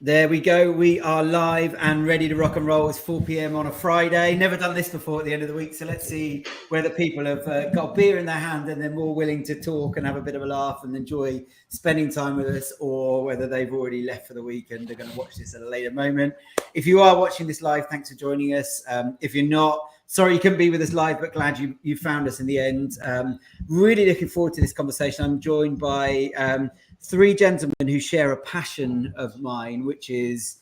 There we go. We are live and ready to rock and roll. It's 4 p.m. on a Friday. Never done this before at the end of the week. So let's see whether people have got a beer in their hand and they're more willing to talk and have a bit of a laugh and enjoy spending time with us, or whether they've already left for the week and they're going to watch this at a later moment. If you are watching this live, thanks for joining us. If you're not, sorry you couldn't be with us live, but glad you found us in the end. Really looking forward to this conversation. I'm joined by three gentlemen who share a passion of mine, which is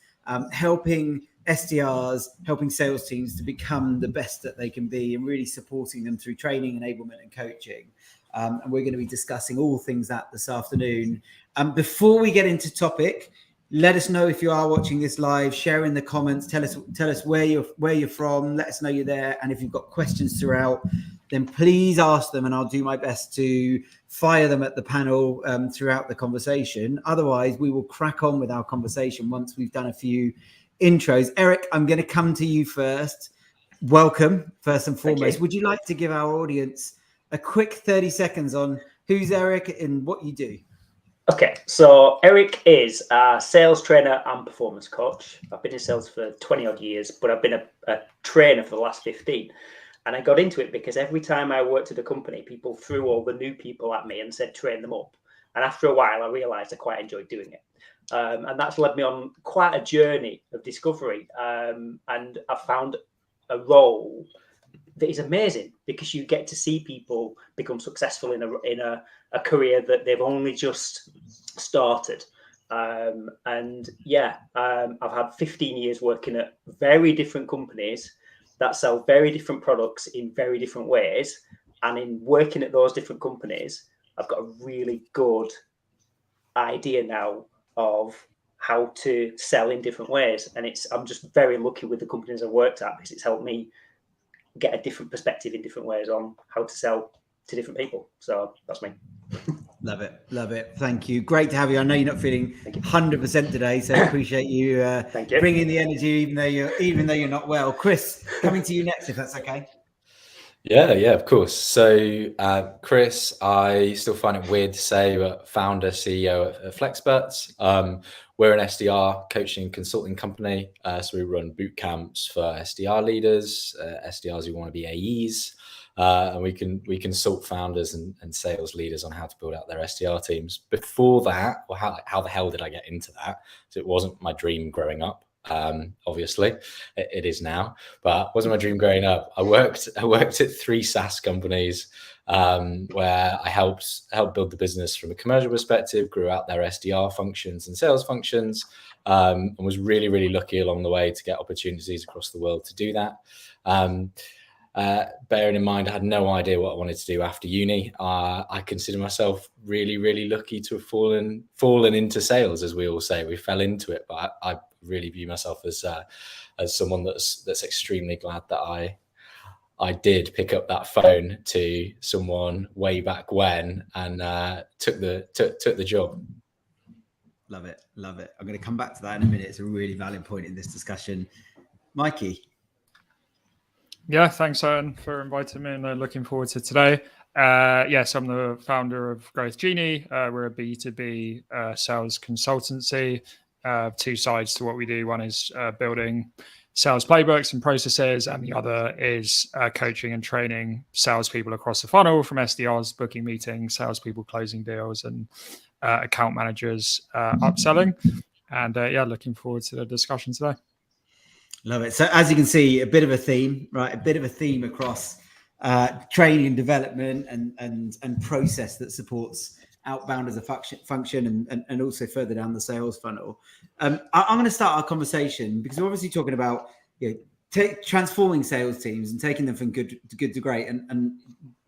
helping SDRs, helping sales teams to become the best that they can be, and really supporting them through training, enablement, and coaching. And we're going to be discussing all things that this afternoon. Before we get into topic, let us know if you are watching this live. Share in the comments. Tell us where you're from. Let us know you're there. And if you've got questions throughout, then please ask them, and I'll do my best to fire them at the panel throughout the conversation. Otherwise, we will crack on with our conversation once we've done a few intros. Erik, I'm going to come to you first. Welcome, first and foremost. Would you like to give our audience a quick 30 seconds on who's Erik and what you do? Okay, so Erik is a sales trainer and performance coach. I've been in sales for 20 odd years, but I've been a trainer for the last 15. And I got into it because every time I worked at a company, people threw all the new people at me and said, train them up. And after a while, I realized I quite enjoyed doing it. And that's led me on quite a journey of discovery. And I found a role that is amazing because you get to see people become successful in a career that they've only just started. I've had 15 years working at very different companies that sell very different products in very different ways. And in working at those different companies, I've got a really good idea now of how to sell in different ways. And I'm just very lucky with the companies I've worked at because it's helped me get a different perspective in different ways on how to sell to different people. So that's me. Love it. Thank you. Great to have you. I know you're not feeling 100% today, so I appreciate you, bringing the energy, even though you're not well. Chris, coming to you next, if that's okay. Yeah, of course. So, Chris, I still find it weird to say, but founder, CEO at Flexprts. We're an SDR coaching and consulting company. So we run boot camps for SDR leaders, SDRs who want to be AEs. And we consult founders and sales leaders on how to build out their SDR teams. Before that, well, how the hell did I get into that? So it wasn't my dream growing up. Obviously, it is now, but it wasn't my dream growing up. I worked at 3 SaaS companies where I helped build the business from a commercial perspective, grew out their SDR functions and sales functions, and was really, really lucky along the way to get opportunities across the world to do that. Bearing in mind, I had no idea what I wanted to do after uni. I consider myself really, really lucky to have fallen into sales, as we all say. We fell into it, but I really view myself as someone that's extremely glad that I did pick up that phone to someone way back when and took the job. Love it. I'm going to come back to that in a minute. It's a really valid point in this discussion. Mikey. Yeah, thanks, Owen, for inviting me, and looking forward to today. So I'm the founder of Genie. We're a B2B sales consultancy. 2 sides to what we do. One is building sales playbooks and processes, and the other is coaching and training salespeople across the funnel, from SDRs booking meetings, salespeople closing deals, and account managers upselling. And looking forward to the discussion today. Love it. So as you can see, a bit of a theme, right? A bit of a theme across training and development and process that supports outbound as a function and also further down the sales funnel. I'm going to start our conversation because we're obviously talking about transforming sales teams and taking them from good to great, and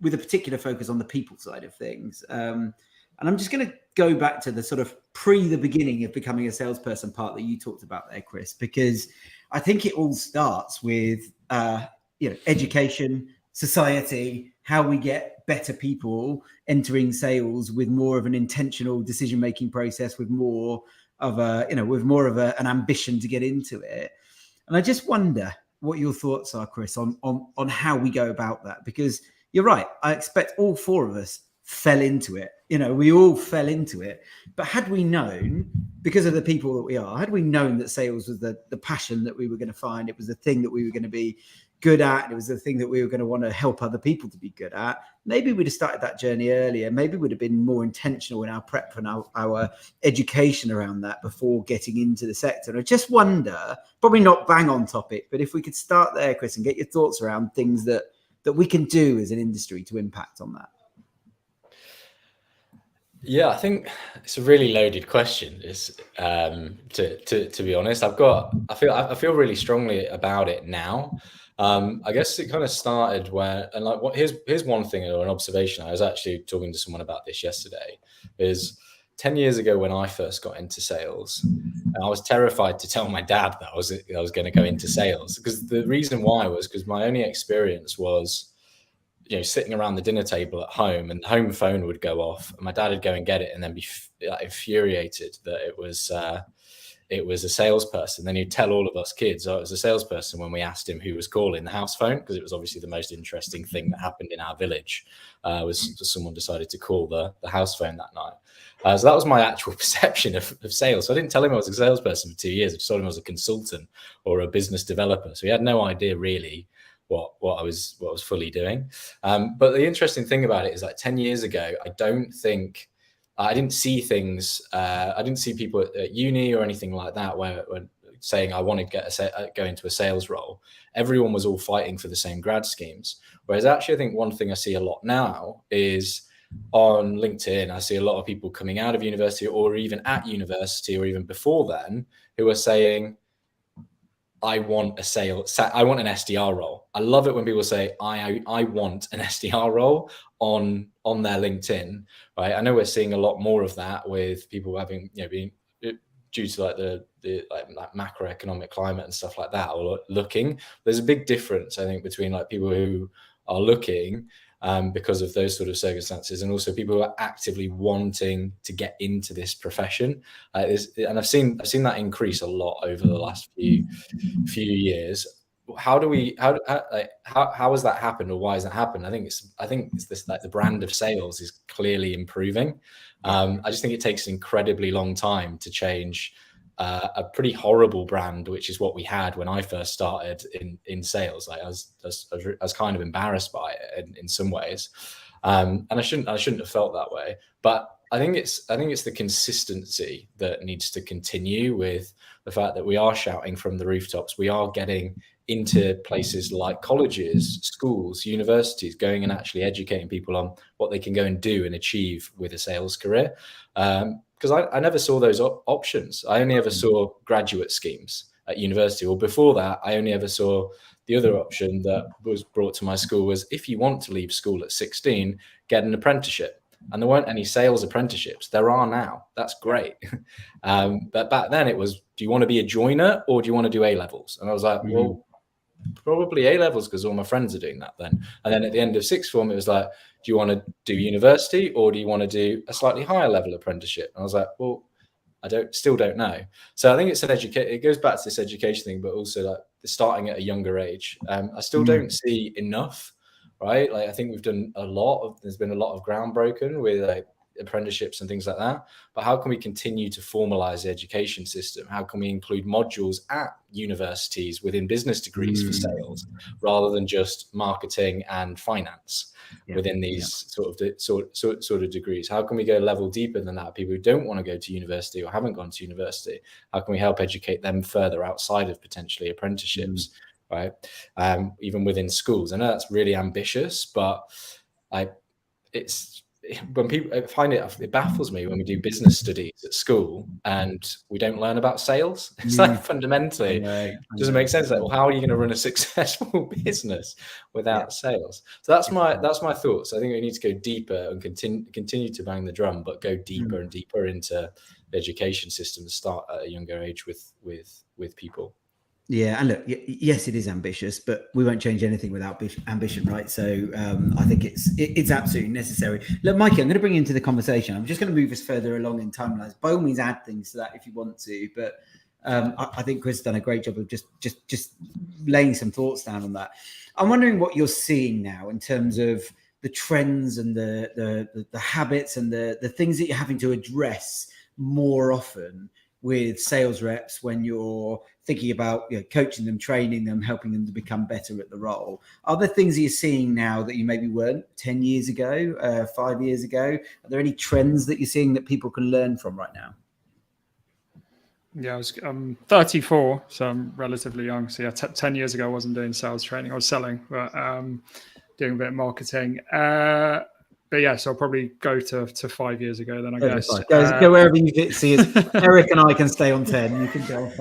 with a particular focus on the people side of things. And I'm just going to go back to the sort of the beginning of becoming a salesperson part that you talked about there, Chris, because I think it all starts with education, society, how we get better people entering sales with more of an intentional decision-making process, with more of an ambition to get into it. And I just wonder what your thoughts are, Chris, on how we go about that, because you're right. I expect all 4 of us fell into it. We all fell into it. But had we known because of the people that we are, had we known that sales was the passion that we were going to find, it was the thing that we were going to be good at, it was the thing that we were going to want to help other people to be good at, maybe we'd have started that journey earlier. Maybe we'd have been more intentional in our prep and our education around that before getting into the sector. And I just wonder, probably not bang on topic, but if we could start there, Chris, and get your thoughts around things that we can do as an industry to impact on that. Yeah, I think it's a really loaded question. To be honest, I feel really strongly about it now. I guess it kind of started where, and like, here's one thing or an observation. I was actually talking to someone about this yesterday. Is 10 years ago when I first got into sales, and I was terrified to tell my dad that I was going to go into sales, because the reason why was because my only experience was, sitting around the dinner table at home, and the home phone would go off, and my dad would go and get it, and then be infuriated that it was a salesperson. Then he'd tell all of us kids, "Oh, it was a salesperson," when we asked him who was calling the house phone, because it was obviously the most interesting thing that happened in our village. Was someone decided to call the house phone that night. So that was my actual perception of sales. So I didn't tell him I was a salesperson for 2 years. I just told him I was a consultant or a business developer. So he had no idea really what I was fully doing. But the interesting thing about it is, like, 10 years ago, I didn't see things. I didn't see people at uni or anything like that where saying I want to go into a sales role. Everyone was all fighting for the same grad schemes. Whereas actually, I think one thing I see a lot now is on LinkedIn, I see a lot of people coming out of university or even at university or even before then who are saying, I want an SDR role. I love it when people say, I want an SDR role on their LinkedIn, right? I know we're seeing a lot more of that with people having, being due to like the macroeconomic climate and stuff like that, or looking. There's a big difference, I think, between like people who are looking because of those sort of circumstances, and also people who are actively wanting to get into this profession. And I've seen that increase a lot over the last few years. How has that happened, or why has that happened? I think it's this, like, the brand of sales is clearly improving. I just think it takes an incredibly long time to change a pretty horrible brand, which is what we had when I first started in sales. Like, I was kind of embarrassed by it in some ways, and I shouldn't have felt that way. But I think it's the consistency that needs to continue, with the fact that we are shouting from the rooftops. We are getting into places like colleges, schools, universities, going and actually educating people on what they can go and do and achieve with a sales career. Because I never saw those options. I only ever saw graduate schemes at university, or before that, I only ever saw the other option that was brought to my school was, if you want to leave school at 16, get an apprenticeship. And there weren't any sales apprenticeships. There are now. That's great. But back then it was, do you want to be a joiner or do you want to do A-levels? And I was like, well, probably A-levels, because all my friends are doing that then. And then at the end of sixth form, it was like, do you want to do university or do you want to do a slightly higher level apprenticeship? And I was like, well, still don't know. So I think it's it goes back to this education thing, but also like starting at a younger age. I still don't see enough, right? Like, I think we've done there's been a lot of ground broken with like apprenticeships and things like that. But how can we continue to formalize the education system? How can we include modules at universities within business degrees for sales, rather than just marketing and finance within these sort of degrees? How can we go a level deeper than that? People who don't want to go to university or haven't gone to university, how can we help educate them further outside of potentially apprenticeships, right? Even within schools. I know that's really ambitious, but when people it baffles me when we do business studies at school and we don't learn about sales. It's like, fundamentally, it doesn't make sense. Like, well, how are you going to run a successful business without sales? So that's my thoughts. I think we need to go deeper and continue to bang the drum, but go deeper and deeper into the education system to start at a younger age with people. Yeah, and look, yes, it is ambitious, but we won't change anything without ambition, right? So I think it's absolutely necessary. Look, Mikey, I'm going to bring you into the conversation. I'm just going to move us further along in timelines. By all means, add things to that if you want to, but I think Chris has done a great job of just laying some thoughts down on that. I'm wondering what you're seeing now in terms of the trends and the habits and the things that you're having to address more often with sales reps when you're thinking about coaching them, training them, helping them to become better at the role? Are there things that you're seeing now that you maybe weren't 10 years ago, 5 years ago? Are there any trends that you're seeing that people can learn from right now? Yeah, I'm 34, so I'm relatively young. So yeah, 10 years ago, I wasn't doing sales training. I was selling, but doing a bit of marketing. But yeah, so I'll probably go to 5 years ago then, I guess. Go wherever you see us. Erik and I can stay on 10. You can go on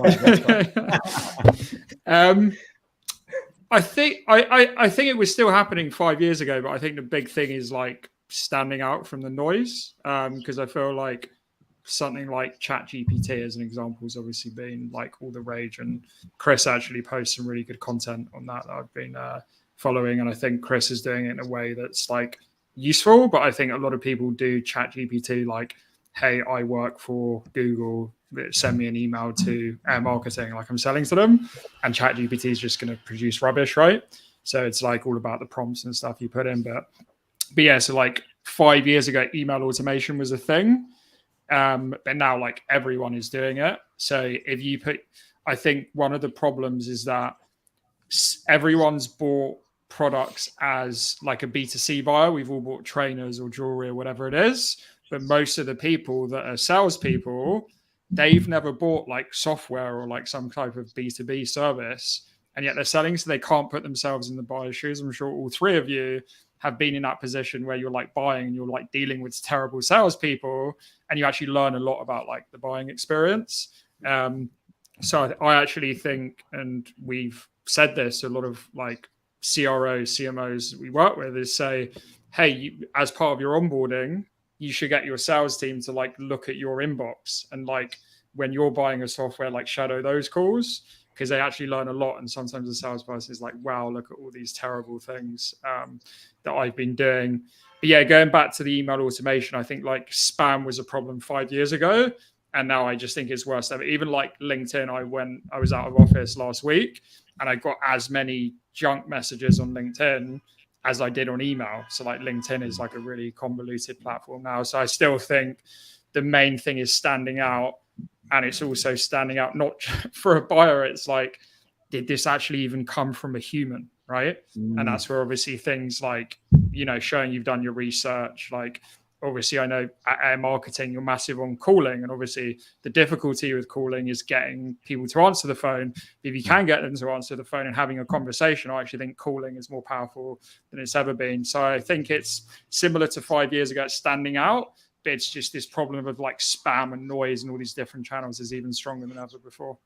5. I think it was still happening 5 years ago, but I think the big thing is like standing out from the noise, because I feel like something like ChatGPT as an example has obviously been like all the rage, and Chris actually posts some really good content on that I've been following, and I think Chris is doing it in a way that's like useful. But I think a lot of people do ChatGPT like, hey, I work for Google, send me an email to air marketing, like I'm selling to them, and ChatGPT is just going to produce rubbish, right? So it's like all about the prompts and stuff you put in. But yeah, so like 5 years ago, email automation was a thing. But now like everyone is doing it. So if you I think one of the problems is that everyone's bought products as like a B2C buyer. We've all bought trainers or jewelry or whatever it is. But most of the people that are salespeople, they've never bought like software or like some type of B2B service. And yet they're selling, so they can't put themselves in the buyer's shoes. I'm sure all three of you have been in that position where you're like buying and you're like dealing with terrible salespeople, and you actually learn a lot about like the buying experience. So I actually think, and we've said this, a lot of like CROs, CMOs we work with is say, hey, as part of your onboarding, you should get your sales team to like look at your inbox, and like when you're buying a software, like shadow those calls, because they actually learn a lot. And sometimes the salesperson is like, wow, look at all these terrible things that I've been doing. But yeah, going back to the email automation, I think like spam was a problem 5 years ago. And now I just think it's worse ever. Even like LinkedIn, I was out of office last week and I got as many junk messages on LinkedIn as I did on email. So like LinkedIn is like a really convoluted platform now. So I still think the main thing is standing out. And it's also standing out not for a buyer. It's like, did this actually even come from a human, right? And that's where obviously things like, showing you've done your research. Like, obviously, I know at air marketing, you're massive on calling. And obviously, the difficulty with calling is getting people to answer the phone. If you can get them to answer the phone and having a conversation, I actually think calling is more powerful than it's ever been. So I think it's similar to 5 years ago, it's standing out. But it's just this problem of like spam and noise and all these different channels is even stronger than ever before.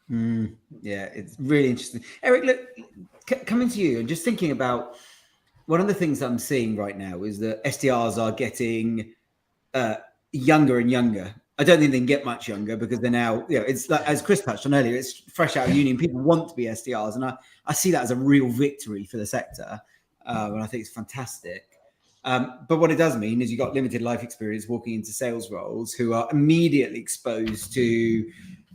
Yeah, it's really interesting. Erik, look, coming to you and just thinking about one of the things I'm seeing right now is that SDRs are getting younger and younger. I don't think they can get much younger because they're now, it's like, as Chris touched on earlier, it's fresh out of uni and people want to be SDRs. And I see that as a real victory for the sector. And I think it's fantastic. But what it does mean is you've got limited life experience walking into sales roles who are immediately exposed to,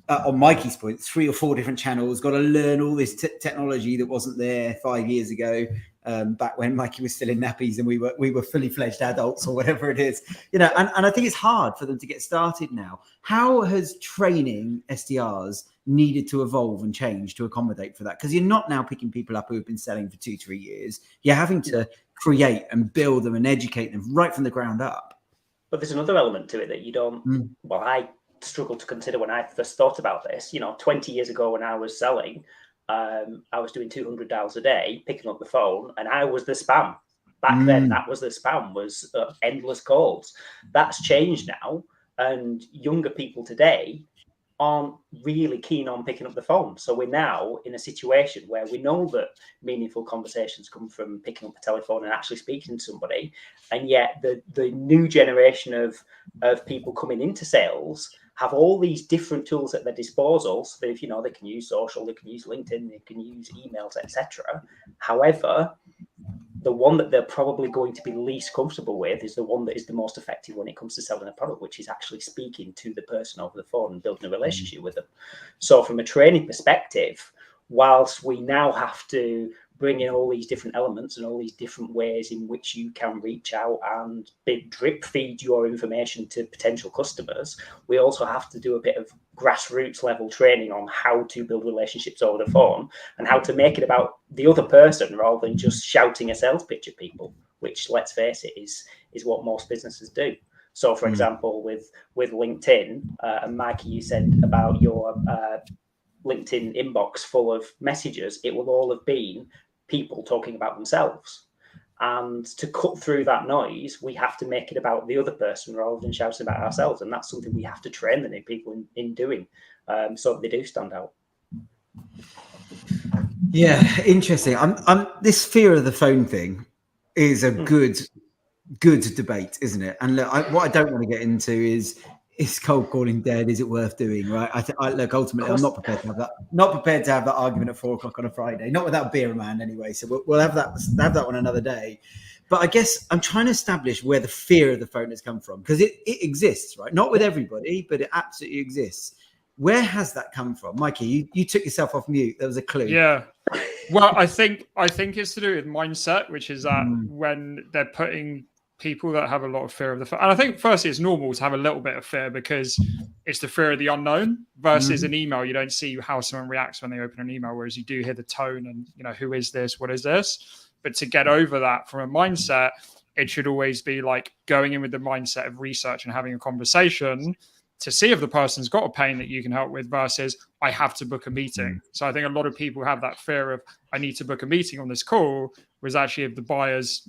on Mikey's point, 3 or 4 different channels, got to learn all this technology that wasn't there 5 years ago, back when Mikey was still in nappies and we were fully fledged adults or whatever it is, and I think it's hard for them to get started now. How has training SDRs needed to evolve and change to accommodate for that? Because you're not now picking people up who have been selling for 2-3 years. You're having to create and build them and educate them right from the ground up. But there's another element to it that you don't, well, I struggled to consider when I first thought about this. 20 years ago when I was selling, I was doing 200 dials a day, picking up the phone, and I was the spam. Back then, that was the spam, was endless calls. That's changed now, and younger people today aren't really keen on picking up the phone. So we're now in a situation where we know that meaningful conversations come from picking up the telephone and actually speaking to somebody. And yet the new generation of people coming into sales have all these different tools at their disposal. So that if they can use social, they can use LinkedIn, they can use emails, etc. However, the one that they're probably going to be least comfortable with is the one that is the most effective when it comes to selling a product, which is actually speaking to the person over the phone and building a relationship with them. So from a training perspective, whilst we now have to bring in all these different elements and all these different ways in which you can reach out and drip feed your information to potential customers, we also have to do a bit of grassroots level training on how to build relationships over the phone and how to make it about the other person rather than just shouting a sales pitch at people, which, let's face it, is what most businesses do. So, for example, with LinkedIn, and Mikey, you said about your LinkedIn inbox full of messages, it will all have been people talking about themselves. And to cut through that noise, we have to make it about the other person rather than shouting about ourselves. And that's something we have to train the new people in doing, so that they do stand out. Yeah, interesting. I'm this fear of the phone thing is a good debate, isn't it? And look, what I don't want to get into is cold calling dead? Is it worth doing? Right? Look, ultimately, I'm not prepared to have that. Not prepared to have that argument at 4 o'clock on a Friday. Not without beer in my hand, anyway. So we'll have that one another day. But I guess I'm trying to establish where the fear of the phone has come from, because it exists, right? Not with everybody, but it absolutely exists. Where has that come from, Mikey? You took yourself off mute. There was a clue. Yeah. Well, I think it's to do with mindset, which is that when they're putting people that have a lot of fear of the phone, and I think firstly it's normal to have a little bit of fear because it's the fear of the unknown versus an email. You don't see how someone reacts when they open an email, whereas you do hear the tone and who is this, what is this. But to get over that from a mindset, it should always be like going in with the mindset of research and having a conversation to see if the person's got a pain that you can help with versus I have to book a meeting. So I think a lot of people have that fear of I need to book a meeting on this call, whereas actually if the buyer's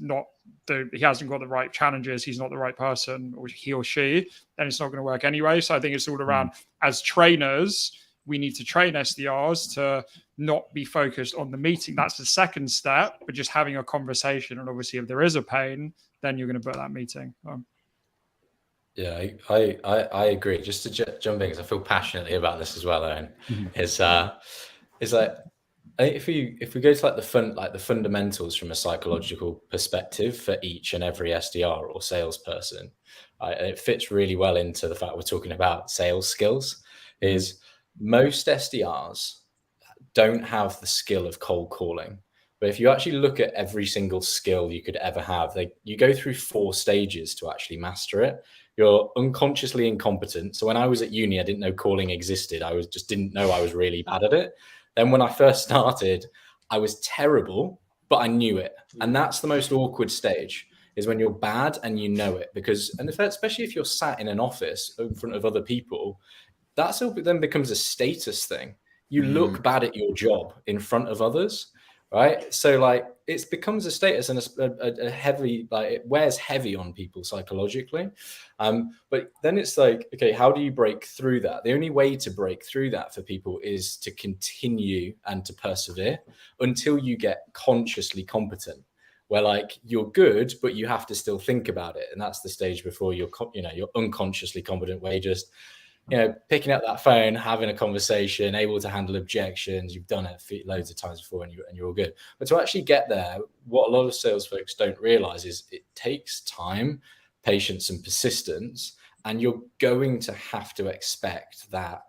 he hasn't got the right challenges, he's not the right person, or he or she, then it's not going to work anyway. So I think it's all around, as trainers, we need to train SDRs to not be focused on the meeting. That's the second step, but just having a conversation. And obviously if there is a pain, then you're going to book that meeting. Yeah, I agree. Just to jump in, because I feel passionately about this as well, Owen, is like, I think if we go to like the fundamentals from a psychological perspective for each and every SDR or salesperson, it fits really well into the fact we're talking about sales skills. Is most SDRs don't have the skill of cold calling. But if you actually look at every single skill you could ever have, you go through 4 stages to actually master it. You're unconsciously incompetent. So when I was at uni, I didn't know calling existed. Just didn't know I was really bad at it. Then when I first started, I was terrible, but I knew it. And that's the most awkward stage, is when you're bad and you know it. And especially if you're sat in an office in front of other people, that then becomes a status thing. You look bad at your job in front of others, right? So like it becomes a status and a heavy, like it wears heavy on people psychologically. But then it's like, okay, how do you break through that? The only way to break through that for people is to continue and to persevere until you get consciously competent, where like you're good, but you have to still think about it. And that's the stage before you're unconsciously competent, where you just, picking up that phone, having a conversation, able to handle objections. You've done it loads of times before and you're all good. But to actually get there, what a lot of sales folks don't realize is it takes time, patience and persistence. And you're going to have to expect that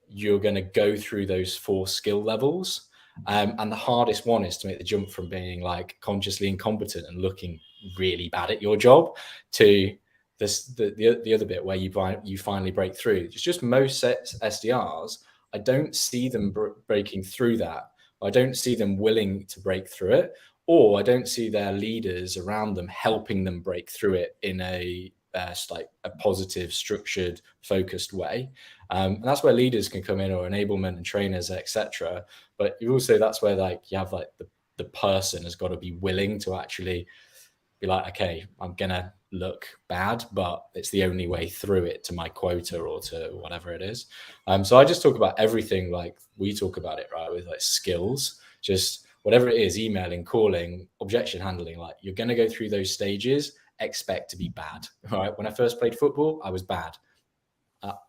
you're going to go through those 4 skill levels. And the hardest one is to make the jump from being like consciously incompetent and looking really bad at your job to the other bit where you finally break through. It's just most SDRs, I don't see them breaking through that. I don't see them willing to break through it, or I don't see their leaders around them helping them break through it in a positive, structured, focused way. And that's where leaders can come in, or enablement and trainers, etc. But that's where like you have like the person has got to be willing to actually be like, okay, I'm gonna look bad, but it's the only way through it to my quota or to whatever it is. So I just talk about everything like we talk about it, right? With like skills, just whatever it is, emailing, calling, objection handling, like you're gonna go through those stages, expect to be bad. All right. When I first played football, I was bad.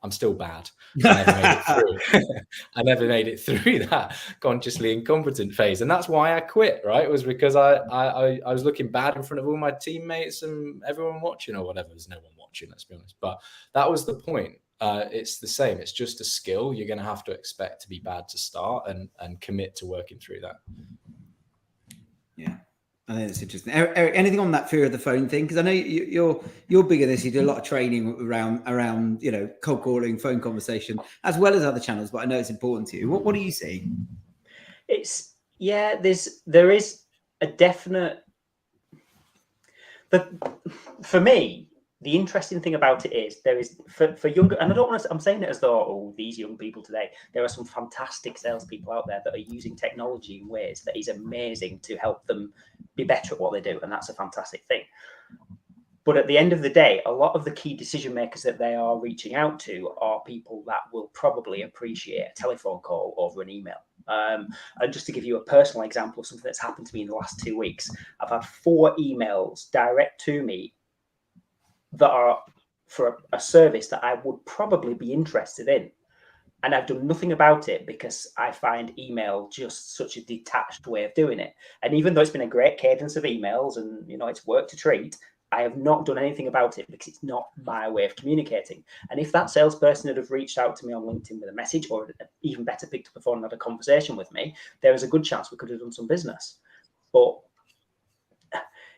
I'm still bad. I never made it through. I never made it through that consciously incompetent phase, and that's why I quit. Right, it was because I was looking bad in front of all my teammates and everyone watching, or whatever. There's no one watching, let's be honest. But that was the point. It's the same. It's just a skill. You're going to have to expect to be bad to start, and commit to working through that. I think that's interesting. Erik, anything on that fear of the phone thing? Because I know you're big at this. You do a lot of training around cold calling, phone conversation, as well as other channels. But I know it's important to you. What do you see? There is a definite. But for me, the interesting thing about it is there is for younger, and I don't want to. I'm saying it as though these young people today. There are some fantastic salespeople out there that are using technology in ways that is amazing to help them be better at what they do, and that's a fantastic thing. But at the end of the day, a lot of the key decision makers that they are reaching out to are people that will probably appreciate a telephone call over an email. And just to give you a personal example of something that's happened to me in the last 2 weeks, I've had 4 emails direct to me that are for a service that I would probably be interested in. And I've done nothing about it because I find email just such a detached way of doing it. And even though it's been a great cadence of emails and, it's worked a treat, I have not done anything about it because it's not my way of communicating. And if that salesperson had have reached out to me on LinkedIn with a message, or even better, picked up the phone and had a conversation with me, there is a good chance we could have done some business. But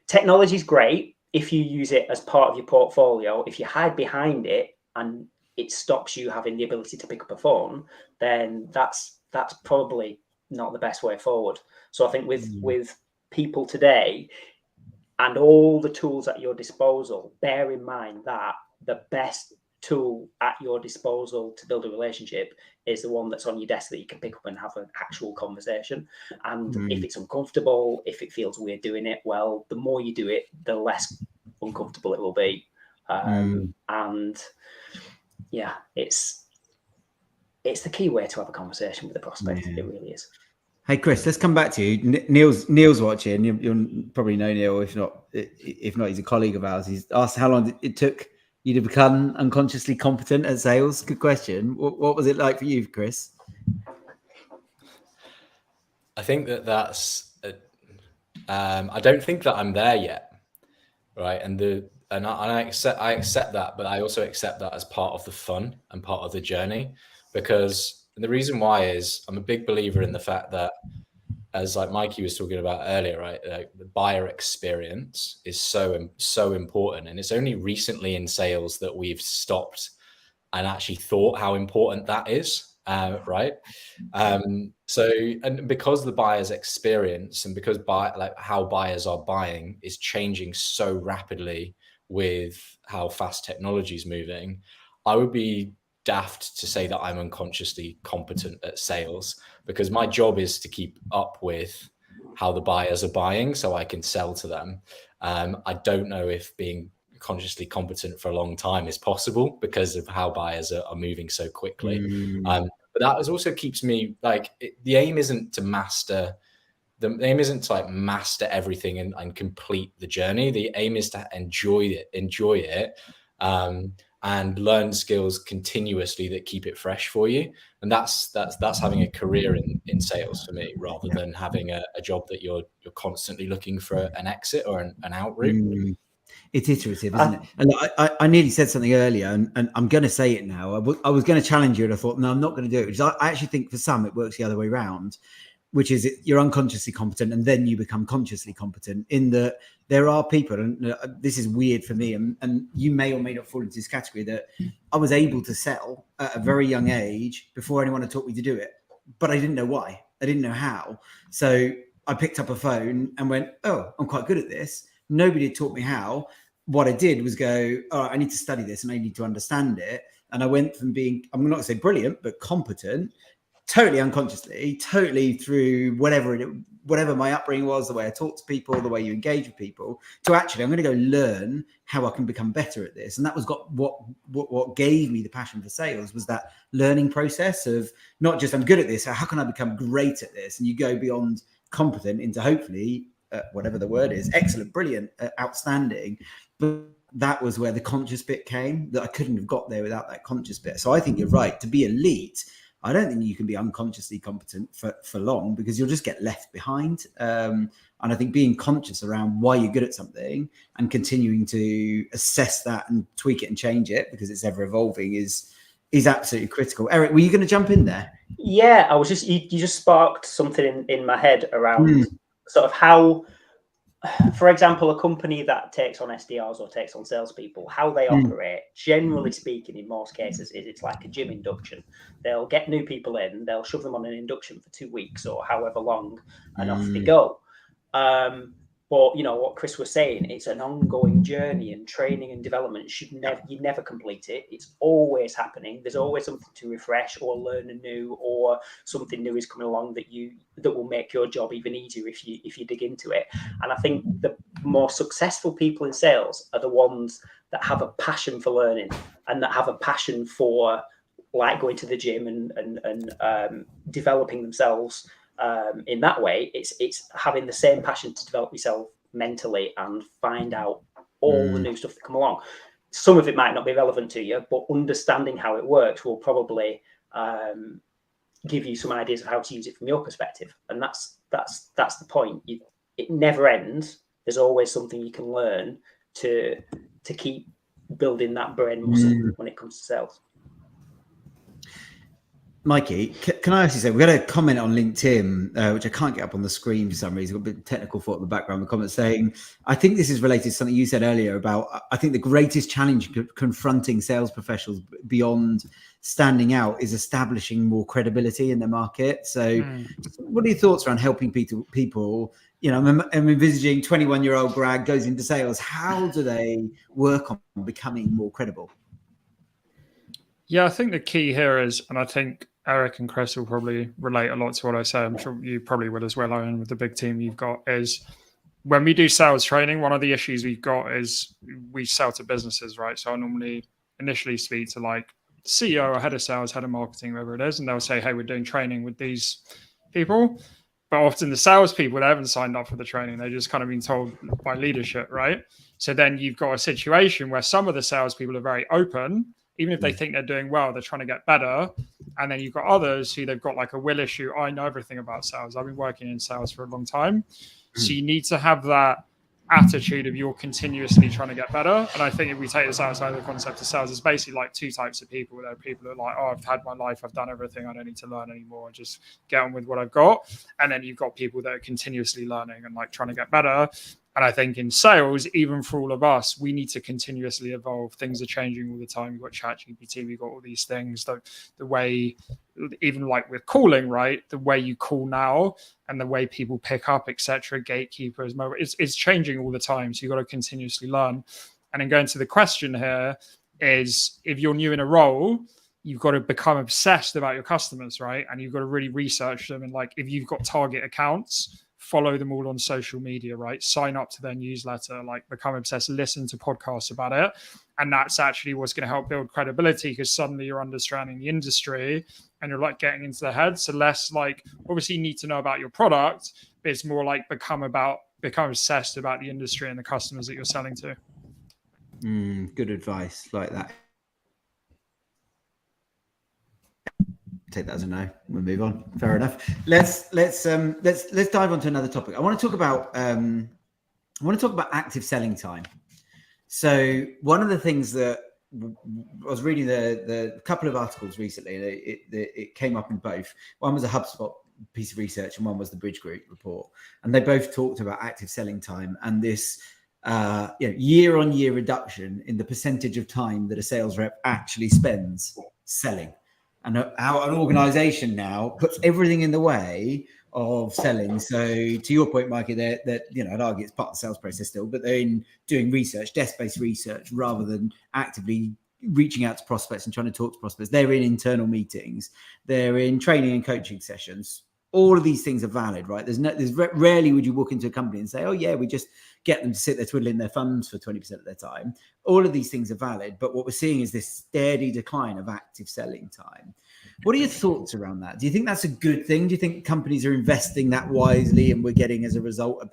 technology is great if you use it as part of your portfolio. If you hide behind it and it stops you having the ability to pick up a phone, then that's probably not the best way forward. So I think with people today and all the tools at your disposal, bear in mind that the best tool at your disposal to build a relationship is the one that's on your desk that you can pick up and have an actual conversation. And if it's uncomfortable, if it feels weird doing it, well, the more you do it, the less uncomfortable it will be. And yeah, it's the key way to have a conversation with a prospect. It really is. Hey Chris, let's come back to you. Neil's watching. You'll probably know Neil. If not, he's a colleague of ours. He's asked how long it took you to become unconsciously competent at sales. Good question. What was it like for you, Chris? I think that's. I don't think that I'm there yet, right? And I accept that, but I also accept that as part of the fun and part of the journey, because the reason why is I'm a big believer in the fact that, as like Mikey was talking about earlier, right? The buyer experience is so important, and it's only recently in sales that we've stopped and actually thought how important that is, right? So, and because the buyer's experience and because how buyers are buying is changing so rapidly with how fast technology is moving, I would be daft to say that I'm unconsciously competent at sales, because my job is to keep up with how the buyers are buying so I can sell to them. I don't know if being consciously competent for a long time is possible because of how buyers are moving so quickly. But that also keeps me the aim isn't to master. The aim isn't to master everything and complete the journey. The aim is to enjoy it, and learn skills continuously that keep it fresh for you. And that's having a career in sales for me, rather than having a job that you're constantly looking for an exit or an out route. It's iterative, isn't it? And I nearly said something earlier, and I'm going to say it now. I was going to challenge you, and I thought, no, I'm not going to do it. Because I actually think for some it works the other way around, which is you're unconsciously competent and then you become consciously competent, in that there are people, and this is weird for me, and you may or may not fall into this category, that I was able to sell at a very young age before anyone had taught me to do it, but I didn't know why. I didn't know how. So I picked up a phone and went, oh, I'm quite good at this. Nobody had taught me how. What I did was go, all right, I need to study this and I need to understand it. And I went from being, I'm not going to say brilliant, but competent, totally unconsciously, totally through whatever my upbringing was, the way I talk to people, the way you engage with people, to actually, I'm going to go learn how I can become better at this. And that was what gave me the passion for sales, was that learning process of not just I'm good at this, how can I become great at this? And you go beyond competent into hopefully whatever the word is, excellent, brilliant, outstanding. But that was where the conscious bit came, that I couldn't have got there without that conscious bit. So I think you're right. To be elite, I don't think you can be unconsciously competent for long, because you'll just get left behind. And I think being conscious around why you're good at something and continuing to assess that and tweak it and change it, because it's ever evolving, is absolutely critical. Erik, were you going to jump in there? Yeah, I was just, you just sparked something in my head around sort of how for example, a company that takes on SDRs or takes on salespeople, how they operate, generally speaking, in most cases, is it's like a gym induction. They'll get new people in, they'll shove them on an induction for 2 weeks or however long, and off they go. But you know what Chris was saying, it's an ongoing journey, and training and development you never complete it. It's always happening. There's always something to refresh or learn anew, or something new is coming along that will make your job even easier if you dig into it. And I think the more successful people in sales are the ones that have a passion for learning and that have a passion for like going to the gym and developing themselves. In that way, it's having the same passion to develop yourself mentally and find out all the new stuff that come along. Some of it might not be relevant to you, but understanding how it works will probably give you some ideas of how to use it from your perspective. And that's the point. It never ends. There's always something you can learn to keep building that brain muscle when it comes to sales. Mikey, can I actually say, we got a comment on LinkedIn, which I can't get up on the screen for some reason. I've got a bit of technical thought in the background. The comment saying, I think this is related to something you said earlier about, I think the greatest challenge confronting sales professionals beyond standing out is establishing more credibility in the market. So what are your thoughts around helping people, you know, I'm envisaging 21-year-old grad goes into sales. How do they work on becoming more credible? Yeah, I think the key here is, and I think Erik and Chris will probably relate a lot to what I say. I'm sure you probably will as well, Owen, with the big team you've got, is when we do sales training, one of the issues we've got is we sell to businesses, right? So I normally initially speak to like CEO or head of sales, head of marketing, whoever it is, and they'll say, hey, we're doing training with these people. But often the salespeople, they haven't signed up for the training. They've just kind of been told by leadership, right? So then you've got a situation where some of the salespeople are very open. Even if they think they're doing well, they're trying to get better. And then you've got others who they've got like a will issue. I know everything about sales. I've been working in sales for a long time. So you need to have that attitude of you're continuously trying to get better. And I think if we take this outside of the concept of sales, it's basically like two types of people. There are people who are like, oh, I've had my life, I've done everything, I don't need to learn anymore, just get on with what I've got. And then you've got people that are continuously learning and like trying to get better. And I think in sales, even for all of us, we need to continuously evolve. Things are changing all the time. We've got ChatGPT, we've got all these things. The way, even like with calling, right? The way you call now and the way people pick up, etc., gatekeepers, it's changing all the time. So you've got to continuously learn. And then going to the question here is, if you're new in a role, you've got to become obsessed about your customers, right? And you've got to really research them. And like, if you've got target accounts, follow them all on social media, right? Sign up to their newsletter, like become obsessed, listen to podcasts about it. And that's actually what's going to help build credibility, because suddenly you're understanding the industry and you're like getting into the head. So less like, obviously you need to know about your product, but it's more like become obsessed about the industry and the customers that you're selling to. Good advice, like that. Take that as a no. We'll move on. Fair enough. Let's dive on to another topic. I want to talk about active selling time. So one of the things that I was reading the couple of articles recently, it came up in both. One was a HubSpot piece of research and one was the Bridge Group report, and they both talked about active selling time and this year-on-year reduction in the percentage of time that a sales rep actually spends selling. And how an organization now puts everything in the way of selling. So to your point, Mikey, that I'd argue it's part of the sales process still, but they're in doing research, desk-based research, rather than actively reaching out to prospects and trying to talk to prospects. They're in internal meetings, they're in training and coaching sessions. All of these things are valid, right? Rarely would you walk into a company and say, oh yeah, we just get them to sit there twiddling their thumbs for 20% of their time. All of these things are valid, but what we're seeing is this steady decline of active selling time. What are your thoughts around that? Do you think that's a good thing? Do you think companies are investing that wisely and we're getting, as a result, a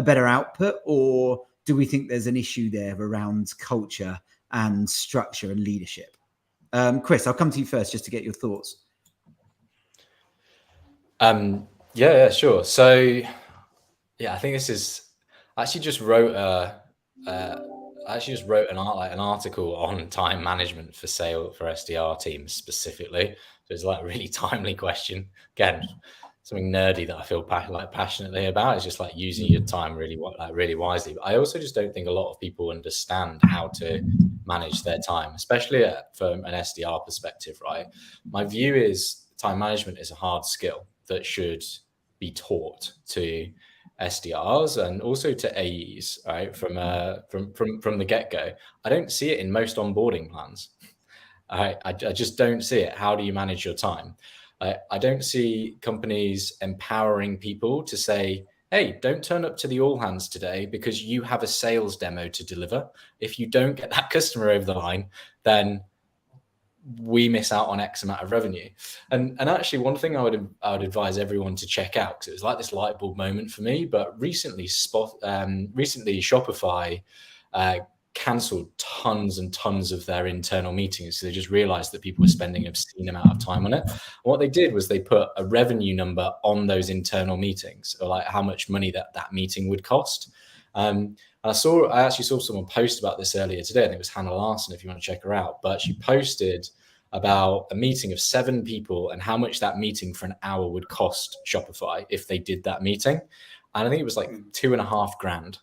better output? Or do we think there's an issue there around culture and structure and leadership? Chris, I'll come to you first just to get your thoughts. Yeah, sure. So, I think this is. I actually just wrote an article on time management for SDR teams specifically. So it's like a really timely question. Again, something nerdy that I feel passionately about. Is just like using your time really wisely. But I also just don't think a lot of people understand how to manage their time, especially from an SDR perspective, right? My view is time management is a hard skill that should be taught to SDRs and also to AEs, right? From the get-go. I don't see it in most onboarding plans. I just don't see it. How do you manage your time? I don't see companies empowering people to say, hey, don't turn up to the all hands today because you have a sales demo to deliver. If you don't get that customer over the line, then we miss out on X amount of revenue. And actually, one thing I would advise everyone to check out, because it was like this light bulb moment for me, but recently Shopify cancelled tons and tons of their internal meetings. So they just realized that people were spending an obscene amount of time on it. And what they did was they put a revenue number on those internal meetings, or like how much money that meeting would cost. I actually saw someone post about this earlier today. I think it was Hannah Larson, if you want to check her out. But she posted about a meeting of 7 people and how much that meeting for an hour would cost Shopify if they did that meeting. And I think it was like $2,500.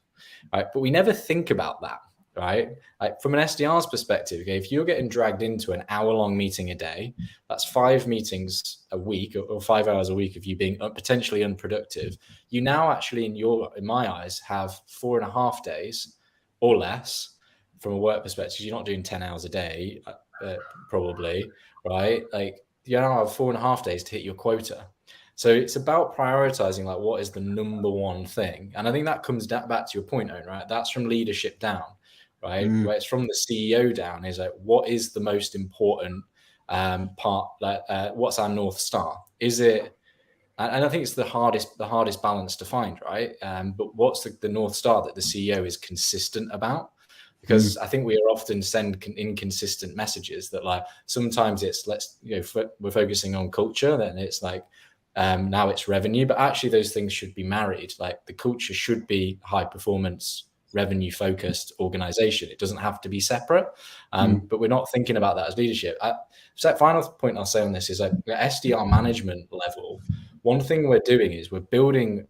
Right? But we never think about that. Right? Like from an SDR's perspective, okay, if you're getting dragged into an hour-long meeting a day, that's 5 meetings a week or 5 hours a week of you being potentially unproductive. You now actually, in my eyes, have 4.5 days or less from a work perspective. You're not doing 10 hours a day, probably, right? Like you now have 4.5 days to hit your quota. So it's about prioritizing like what is the number one thing. And I think that comes back to your point, Owen, right? That's from leadership down. Right, where it's from the CEO down is like, what is the most important part? Like, what's our North Star? Is it? And I think it's the hardest balance to find, right? But what's the North Star that the CEO is consistent about? Because I think we are often send inconsistent messages that like sometimes it's we're focusing on culture, then it's like now it's revenue, but actually those things should be married. Like the culture should be high performance, revenue focused organization. It doesn't have to be separate, but we're not thinking about that as leadership. So final point I'll say on this is like at SDR management level, one thing we're doing is we're building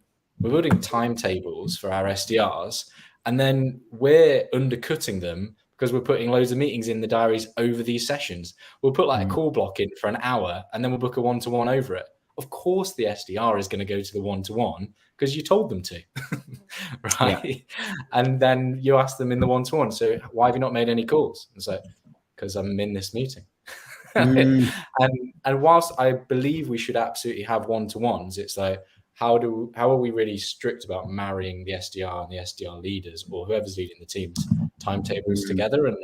timetables for our SDRs, and then we're undercutting them because we're putting loads of meetings in the diaries over these sessions. We'll put like a call block in for an hour and then we'll book a one-to-one over it. Of course the SDR is going to go to the one-to-one because you told them to, right? Yeah. And then you ask them in the one-to-one, so why have you not made any calls? And so, because I'm in this meeting. And whilst I believe we should absolutely have one-to-ones, it's like, how are we really strict about marrying the SDR and the SDR leaders or whoever's leading the team's timetables together and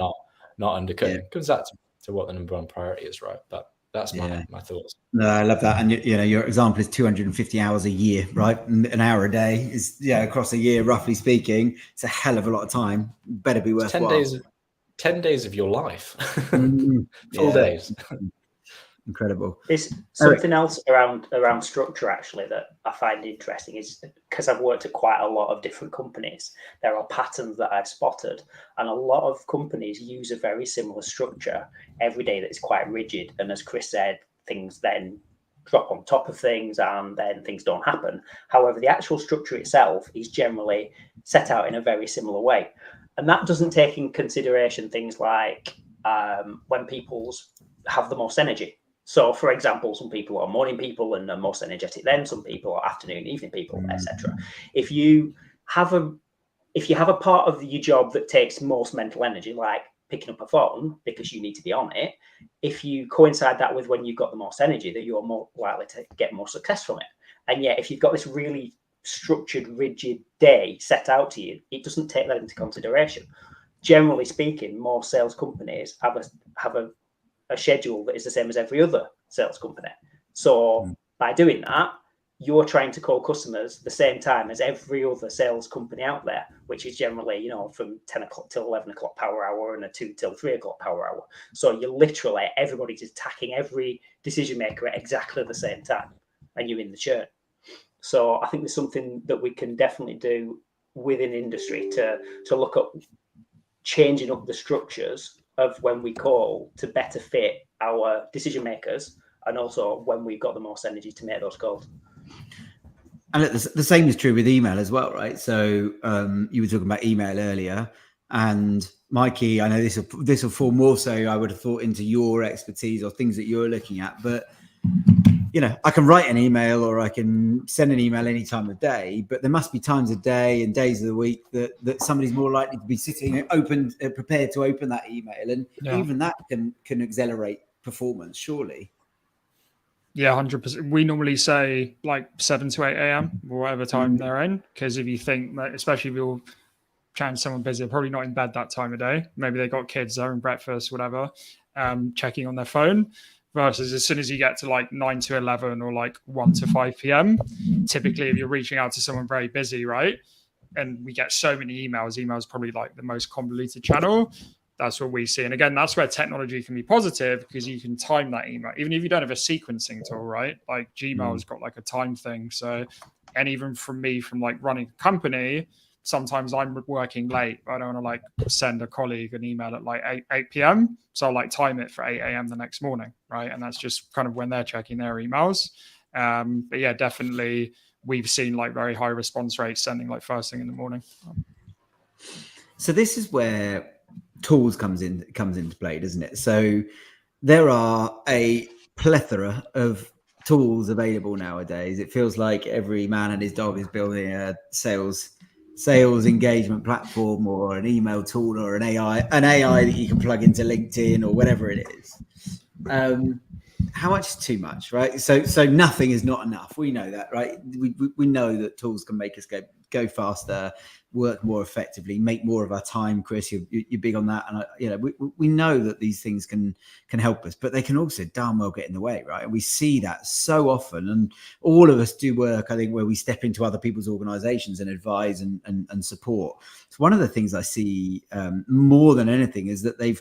not undercutting? It comes back to what the number one priority is, right? But that's my thoughts. No, I love that. And your example is 250 hours a year, right? An hour a day is across a year, roughly speaking. It's a hell of a lot of time. Better be worthwhile. 10 days of your life. Full days. Incredible. There's something else around structure actually that I find interesting is because I've worked at quite a lot of different companies. There are patterns that I've spotted, and a lot of companies use a very similar structure every day that is quite rigid. And as Chris said, things then drop on top of things and then things don't happen. However, the actual structure itself is generally set out in a very similar way. And that doesn't take in consideration things like when people have the most energy. So, for example, some people are morning people and are most energetic then. Some people are afternoon, evening people, etc. If you have a part of your job that takes most mental energy, like picking up a phone because you need to be on it, if you coincide that with when you've got the most energy, that you're more likely to get more success from it. And yet, if you've got this really structured, rigid day set out to you, it doesn't take that into consideration. Generally speaking, most sales companies have a schedule that is the same as every other sales company. So by doing that, you're trying to call customers the same time as every other sales company out there, which is generally, from 10 o'clock till 11 o'clock power hour and a 2 till 3 o'clock power hour. So you're literally, everybody's attacking every decision maker at exactly the same time, and you're in the churn. So I think there's something that we can definitely do within industry to look at changing up the structures of when we call to better fit our decision makers, and also when we've got the most energy to make those calls. And the same is true with email as well, right? So you were talking about email earlier, and Mikey, I know this will fall more so, I would have thought, into your expertise or things that you're looking at. But I can write an email or I can send an email any time of day, but there must be times of day and days of the week that somebody's more likely to be sitting prepared to open that email, and even that can accelerate performance, surely. Yeah, 100%. We normally say like 7 to 8 a.m. or whatever time they're in, because if you think that, especially if you're chatting to someone busy, they're probably not in bed that time of day. Maybe they got kids, they're in breakfast, whatever, checking on their phone. Versus as soon as you get to like 9 to 11 or like 1 to 5 p.m., typically if you're reaching out to someone very busy, right? And we get so many emails. Email is probably like the most convoluted channel. That's what we see. And again, that's where technology can be positive, because you can time that email. Even if you don't have a sequencing tool, right? Like Gmail's got like a time thing. So, and even from me, from like running a company, sometimes I'm working late. I don't want to like send a colleague an email at like 8 p.m. So I'll like time it for 8 a.m. the next morning, right? And that's just kind of when they're checking their emails. But yeah, definitely we've seen like very high response rates sending like first thing in the morning. So this is where tools comes into play, doesn't it? So there are a plethora of tools available nowadays. It feels like every man and his dog is building a sales engagement platform or an email tool or an AI that you can plug into LinkedIn or whatever it is. How much is too much, right? So nothing is not enough. We know that, right? We know that tools can make us go faster, work more effectively, make more of our time. Chris, you're big on that, and we know that these things can help us, but they can also darn well get in the way, right? And we see that so often, and all of us do work, I think, where we step into other people's organizations and advise and support. So one of the things I see more than anything is that they've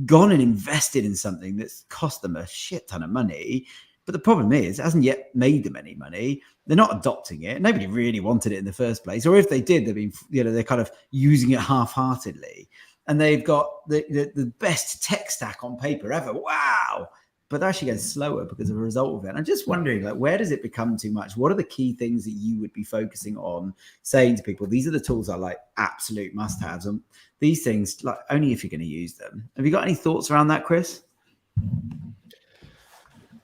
gone and invested in something that's cost them a shit ton of money, but the problem is it hasn't yet made them any money. They're not adopting it. Nobody really wanted it in the first place, or if they did, they've been, they're kind of using it half-heartedly, and they've got the best tech stack on paper ever. Wow. But they're actually going slower because of a result of it. And I'm just wondering, like, where does it become too much? What are the key things that you would be focusing on, saying to people, these are the tools I like absolute must-haves, and these things, like, only if you're going to use them. Have you got any thoughts around that, Chris?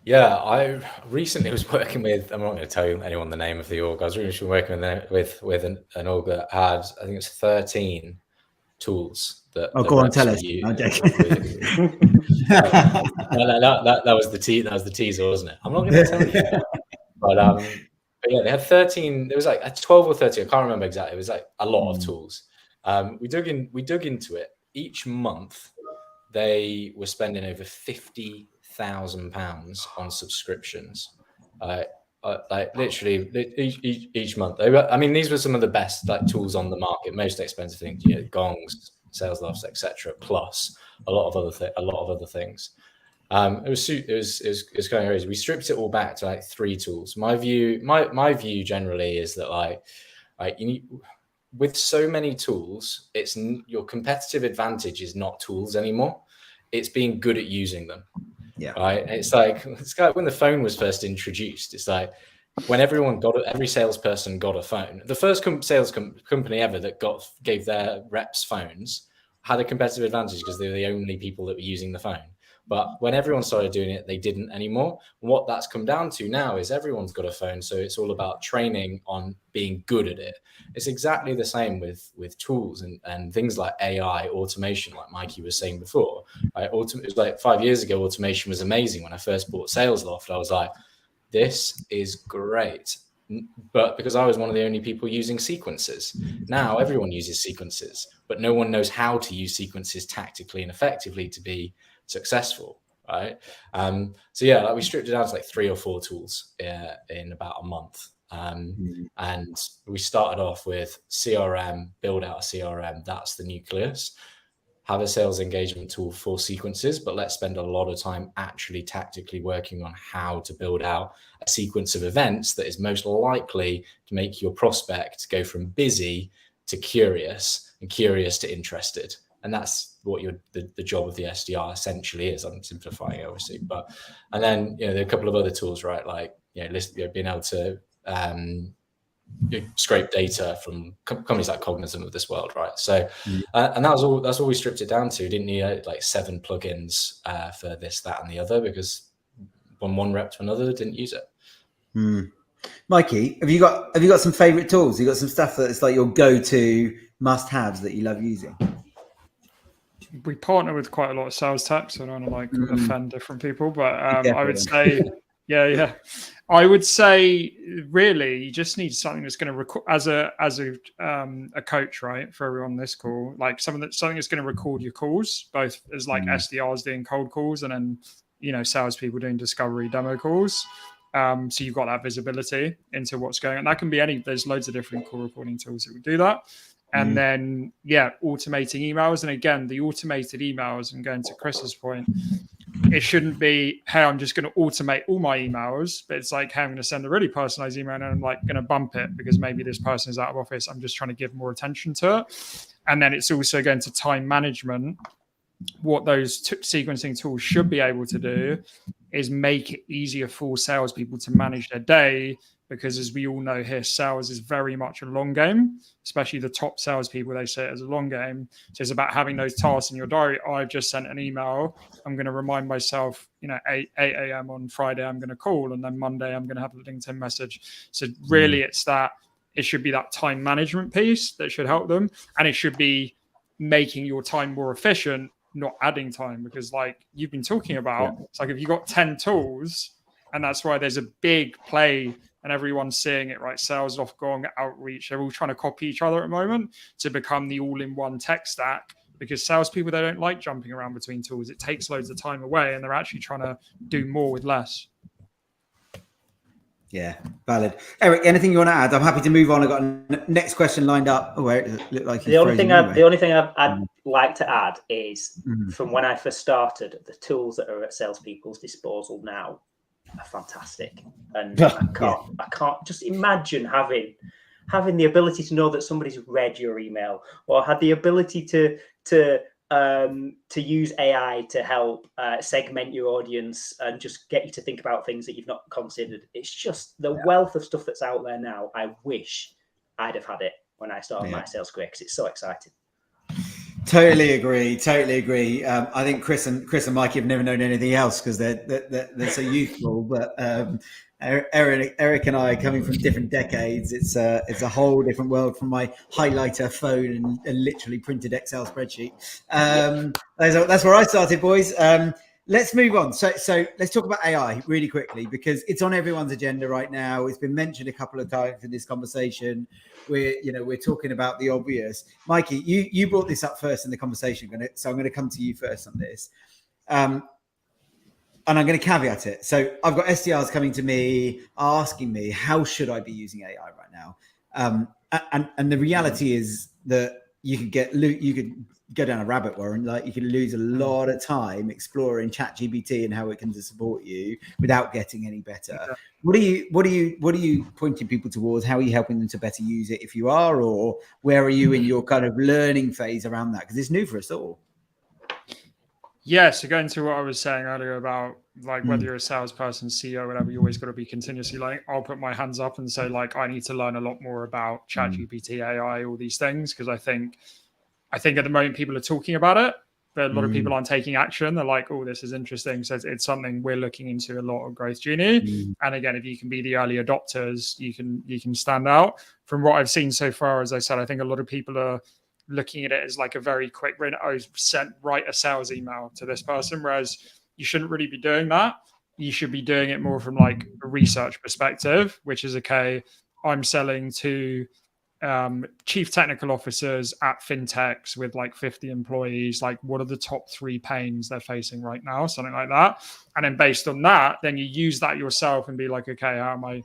Yeah, I recently was working with, I'm not going to tell you anyone the name of the org. I was recently working with an org that had, I think it's 13 tools that. Oh, go on, tell us. That was the teaser, wasn't it? I'm not going to tell you. But yeah, they had 13. There was like 12 or 13. I can't remember exactly. It was like a lot of tools. We dug into it. Each month, they were spending over £50,000 on subscriptions. Like literally each month. I mean, these were some of the best like tools on the market, most expensive things, gongs, sales lofts, etc. Plus a lot of other things. It was kind of crazy. We stripped it all back to like 3 tools. My view generally is that like you need, with so many tools, it's your competitive advantage is not tools anymore. It's being good at using them. Yeah. Right. It's like when the phone was first introduced. It's like when every salesperson got a phone. The first sales company ever that gave their reps phones had a competitive advantage because they were the only people that were using the phone. But when everyone started doing it, they didn't anymore. What that's come down to now is everyone's got a phone. So it's all about training on being good at it. It's exactly the same with tools and things like AI, automation, like Mikey was saying before. It was like 5 years ago, automation was amazing. When I first bought SalesLoft, I was like, this is great. But because I was one of the only people using sequences. Now everyone uses sequences, but no one knows how to use sequences tactically and effectively to be successful, right? So yeah, like we stripped it down to like 3 or 4 tools in about a month. And we started off with CRM, build out a CRM. That's the nucleus. Have a sales engagement tool for sequences, but let's spend a lot of time actually tactically working on how to build out a sequence of events that is most likely to make your prospect go from busy to curious and curious to interested. And that's what the job of the SDR essentially is. I'm simplifying, obviously, and then there are a couple of other tools, right? Like being able to scrape data from companies like Cognizant of this world, right? So, and that's all we stripped it down to. We didn't need like 7 plugins for this, that, and the other, because when one rep to another didn't use it. Mikey, have you got some favorite tools? You got some stuff that's like your go-to must-haves that you love using? We partner with quite a lot of sales tech, so I don't want to like offend different people, but I would say, I would say really you just need something that's going to record as a coach, right? For everyone on this call, like something that's going to record your calls, both as like SDRs doing cold calls and then salespeople doing discovery demo calls. So you've got that visibility into what's going on. That can be there's loads of different call recording tools that would do that. And then, automating emails. And again, the automated emails, and going to Chris's point, it shouldn't be, hey, I'm just going to automate all my emails, but it's like, hey, I'm going to send a really personalized email and I'm like going to bump it because maybe this person is out of office. I'm just trying to give more attention to it. And then it's also going to time management. What those sequencing tools should be able to do is make it easier for salespeople to manage their day, because as we all know here, sales is very much a long game, especially the top salespeople, they say it as a long game. So it's about having those tasks in your diary. I've just sent an email. I'm going to remind myself, 8 a.m. on Friday, I'm going to call. And then Monday, I'm going to have a LinkedIn message. So really it should be that time management piece that should help them. And it should be making your time more efficient, not adding time, because like you've been talking about, it's like if you've got 10 tools, and that's why there's a big play and everyone's seeing it, right? Sales, Ofgong, outreach, they're all trying to copy each other at the moment to become the all-in-one tech stack, because salespeople, they don't like jumping around between tools. It takes loads of time away, and they're actually trying to do more with less. Yeah, valid. Erik, anything you want to add? I'm happy to move on. I've got a next question lined up. Oh, Erik, it looked like the only thing I'd like to add is from when I first started, the tools that are at salespeople's disposal now are fantastic, and I can't just imagine having the ability to know that somebody's read your email, or had the ability to use AI to help segment your audience and just get you to think about things that you've not considered. It's just the wealth of stuff that's out there now. I wish I'd have had it when I started my sales career, because it's so exciting. Totally agree. I think Chris and Mikey have never known anything else because they're so youthful. But Erik and I, coming from different decades, it's a whole different world from my highlighter phone and literally printed Excel spreadsheet. That's where I started, boys. Let's move on. So let's talk about AI really quickly, because it's on everyone's agenda right now. It's been mentioned a couple of times in this conversation. We're talking about the obvious. Mikey, you brought this up first in the conversation, so I'm going to come to you first on this. And I'm going to caveat it. So I've got SDRs coming to me asking me, how should I be using AI right now? And the reality is that you could go down a rabbit hole, and like you could lose a lot of time exploring ChatGPT and how it can support you without getting any better. Yeah. What are you pointing people towards? How are you helping them to better use it, if you are, or where are you in your kind of learning phase around that? Because it's new for us all. Yeah, so going to what I was saying earlier about like whether you're a salesperson, CEO, whatever, you always got to be continuously learning. I'll put my hands up and say, like, I need to learn a lot more about ChatGPT, AI, all these things, because I think at the moment people are talking about it, but a lot of people aren't taking action. They're like, oh, this is interesting. So it's something we're looking into a lot of Growth Genie. And again, if you can be the early adopters, you can stand out. From what I've seen so far, as I said, I think a lot of people are looking at it as like a very quick win. Write a sales email to this person, whereas you shouldn't really be doing that. You should be doing it more from like a research perspective, which is, okay, I'm selling to chief technical officers at fintechs with like 50 employees. Like, what are the top 3 pains they're facing right now? Something like that. And then based on that, then you use that yourself and be like, okay, how am I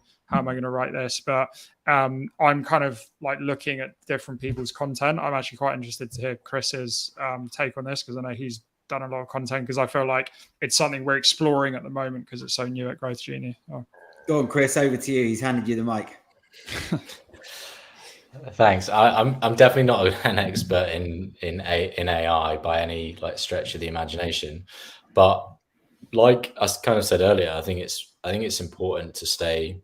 going to write this? But I'm kind of like looking at different people's content. I'm actually quite interested to hear Chris's take on this, because I know he's done a lot of content, because I feel like it's something we're exploring at the moment because it's so new at Growth Genie. Go on, Chris, over to you. He's handed you the mic. Thanks. I'm definitely not an expert in AI by any like stretch of the imagination, but like I kind of said earlier, I think it's important to stay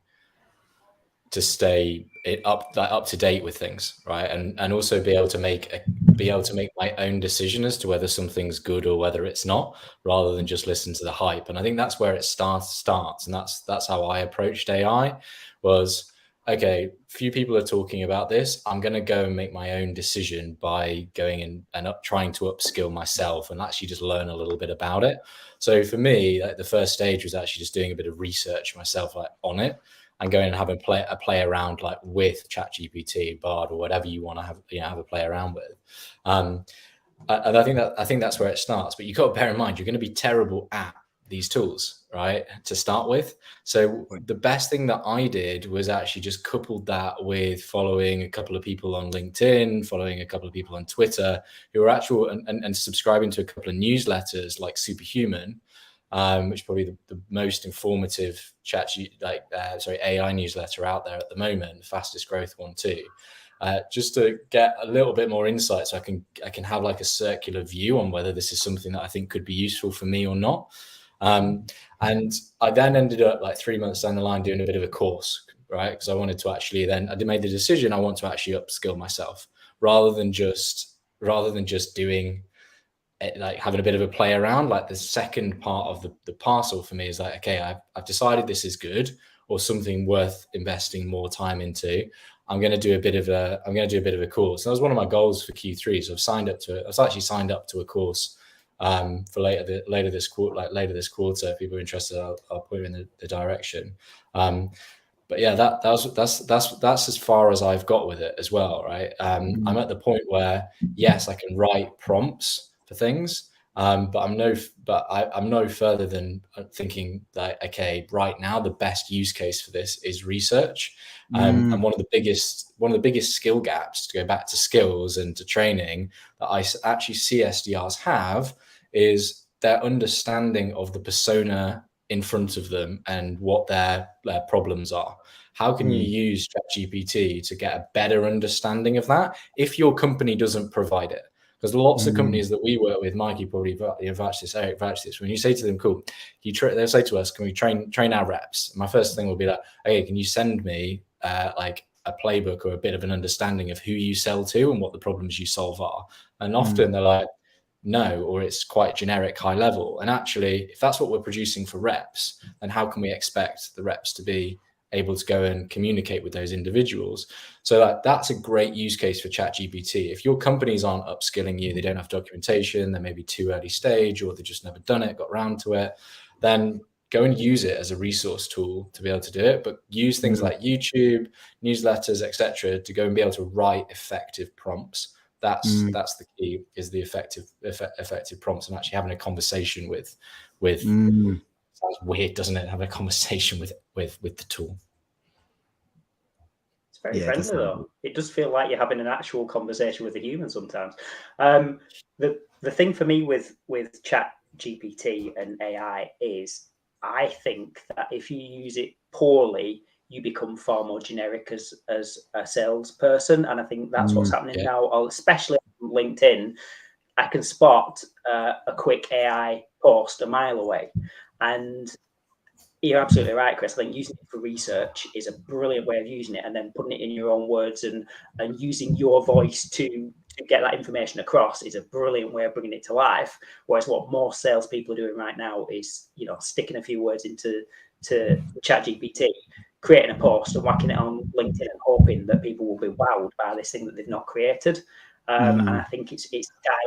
to stay up to date with things, right? And also be able to make my own decision as to whether something's good or whether it's not, rather than just listen to the hype. And I think that's where it starts, and that's how I approached AI. Was, okay, few people are talking about this. I'm going to go and make my own decision by going and trying to upskill myself and actually just learn a little bit about it. So for me, like, the first stage was actually just doing a bit of research myself, like, on it, and going and having a play around, like, with ChatGPT, Bard, or whatever you want to have a play around with. And I think that's where it starts. But you've got to bear in mind, you're going to be terrible at these tools, right, to start with. So the best thing that I did was actually just coupled that with following a couple of people on LinkedIn, following a couple of people on Twitter who are actual, and subscribing to a couple of newsletters like Superhuman, which is probably the most informative AI newsletter out there at the moment, fastest growth one too. Just to get a little bit more insight, so I can have like a circular view on whether this is something that I think could be useful for me or not. And I then ended up, like, 3 months down the line, doing a bit of a course, right? Because I wanted to actually, I made the decision I want to actually upskill myself rather than just doing it, like, having a bit of a play around. Like, the second part of the parcel for me is like, okay, I've decided this is good or something worth investing more time into. I'm going to do a bit of a course. That was one of my goals for Q3. So I was actually signed up to a course for later this quarter. If people are interested, I'll put you in the direction. But yeah, that's as far as I've got with it as well, right? I'm at the point where, yes, I can write prompts for things, but I'm no further than thinking that, okay, right now the best use case for this is research. And one of the biggest skill gaps, to go back to skills and to training, that I actually see SDRs have is their understanding of the persona in front of them and what their problems are. How can you use ChatGPT to get a better understanding of that if your company doesn't provide it? Because lots of companies that we work with, Mike, you probably vouch this, Erik vouch this. When you say to them, cool, they'll say to us, can we train our reps? My first thing will be like, okay, can you send me like a playbook or a bit of an understanding of who you sell to and what the problems you solve are? And often they're like, no, or it's quite generic, high level. And actually, if that's what we're producing for reps, then how can we expect the reps to be able to go and communicate with those individuals? So that's a great use case for ChatGPT. If your companies aren't upskilling you, they don't have documentation, they may be too early stage, or they've just never done it, got around to it, then go and use it as a resource tool to be able to do it. But use things like YouTube, newsletters, etc., to go and be able to write effective prompts. That's the key, is the effective prompts, and actually having a conversation with sounds weird, doesn't it? Having a conversation with the tool. It's very friendly though. It does feel like you're having an actual conversation with a human sometimes. The thing for me with ChatGPT and AI is, I think that if you use it poorly, you become far more generic as a salesperson. And I think that's what's happening now, especially on LinkedIn. I can spot a quick AI post a mile away. And you're absolutely right, Chris. I think using it for research is a brilliant way of using it, and then putting it in your own words and using your voice to get that information across is a brilliant way of bringing it to life. Whereas what more salespeople are doing right now is, sticking a few words into ChatGPT, creating a post and whacking it on LinkedIn and hoping that people will be wowed by this thing that they've not created. And I think it's